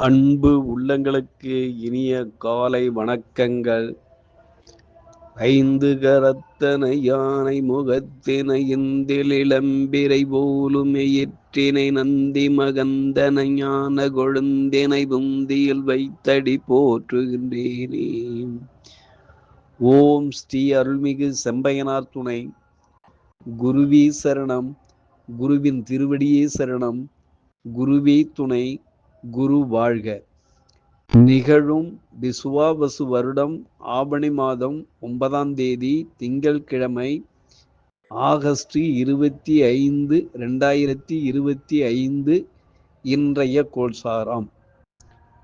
அன்பு உள்ளங்களுக்கு இனிய காலை வணக்கங்கள். ஐந்து கரத்தனை யானை முகத்தினை இந்திலிளம்பிரை போலும் எயிற்றினை நந்தி மகந்தன ஞான கொழுந்தினை புந்தியில் வைத்தடி போற்றுகின்றேனே. ஓம் ஸ்ரீ அருள்மிகு செம்பையனார் துணை. குருவே சரணம். குருவின் திருவடியே சரணம். குருவே துணை. குரு வாழ்க. நிகழும் விசுவாவசு வருடம் ஆவணி மாதம் 9ஆம் தேதி திங்கட்கிழமை ஆகஸ்ட் 25, 2025 இன்றைய கோல்சாரம்.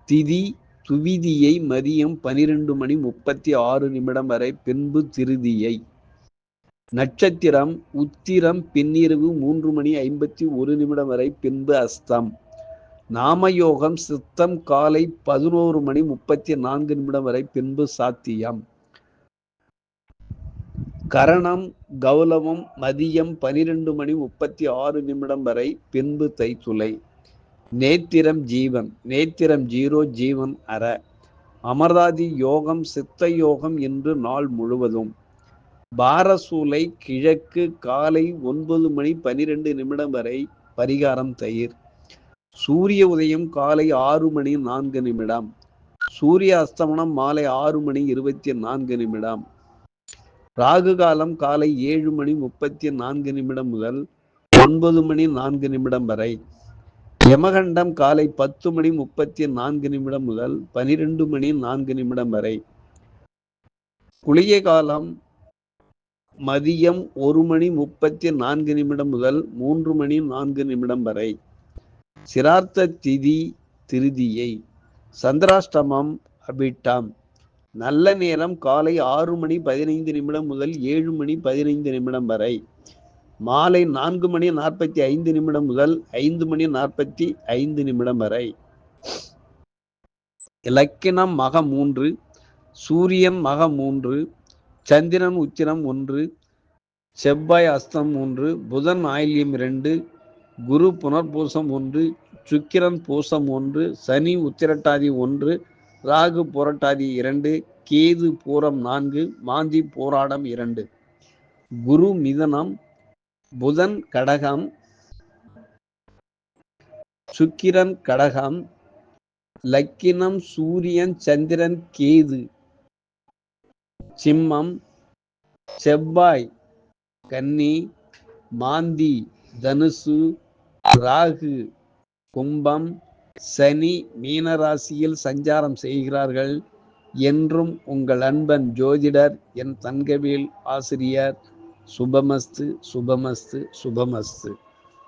திதி துவிதியை மதியம் 12:36 வரை, பின்பு திருதியை. நட்சத்திரம் உத்திரம் பின்னிரவு 3:51 வரை, பின்பு அஸ்தம். நாமயோகம் சித்தம் காலை 11:34 வரை, பின்பு சாத்தியம். கரணம் கௌலவம் மதியம் 12:36 வரை, பின்பு தைத்துளை. நேத்திரம் ஜீவன். நேத்திரம் 0, ஜீவன் அற. அமர்தாதி யோகம் சித்த யோகம் என்று நாள் முழுவதும். பாரசூலை கிழக்கு காலை 9:12 வரை, பரிகாரம் தயிர். சூரிய உதயம் காலை 6:04. சூரிய அஸ்தமனம் மாலை 6:24. ராகு காலம் காலை 7:34 முதல் 9:04 வரை. யமகண்டம் காலை 10:34 முதல் 12:04 வரை. குளிகை காலம் மதியம் 1:34 முதல் 3:04 வரை. சிரார்த்த திதி திருதியை. சந்திராஷ்டமம் அபிட்டம். நல்ல நேரம் காலை 6:15 முதல் 7:15 வரை. மாலை 4:45 முதல் 5:45 வரை. இலக்கினம் மக 3, சூரியன் மக 3, சந்திரன் உத்திரம் 1, செவ்வாய் அஸ்தம் 3, புதன் ஆயில்யம் 2, குரு புனர்பூசம் 1, சுக்கிரன் பூசம் 1, சனி உத்திரட்டாதி 1, ராகு புரட்டாதி 2, கேது பூரம் 4, மாந்தி போராடம் 2. குரு மிதனம், புதன் கடகம், சுக்கிரன் கடகம். லக்கினம் சூரியன் சந்திரன் கேது சிம்மம், செவ்வாய் கன்னி, மாந்தி தனுசு, ராகு கும்பம், சனி மீனராசியில் சஞ்சாரம் செய்கிறார்கள். என்றும் உங்கள் அன்பன் ஜோதிடர் என் தங்கவேல் ஆசிரியர். சுபமஸ்து சுபமஸ்து சுபமஸ்து.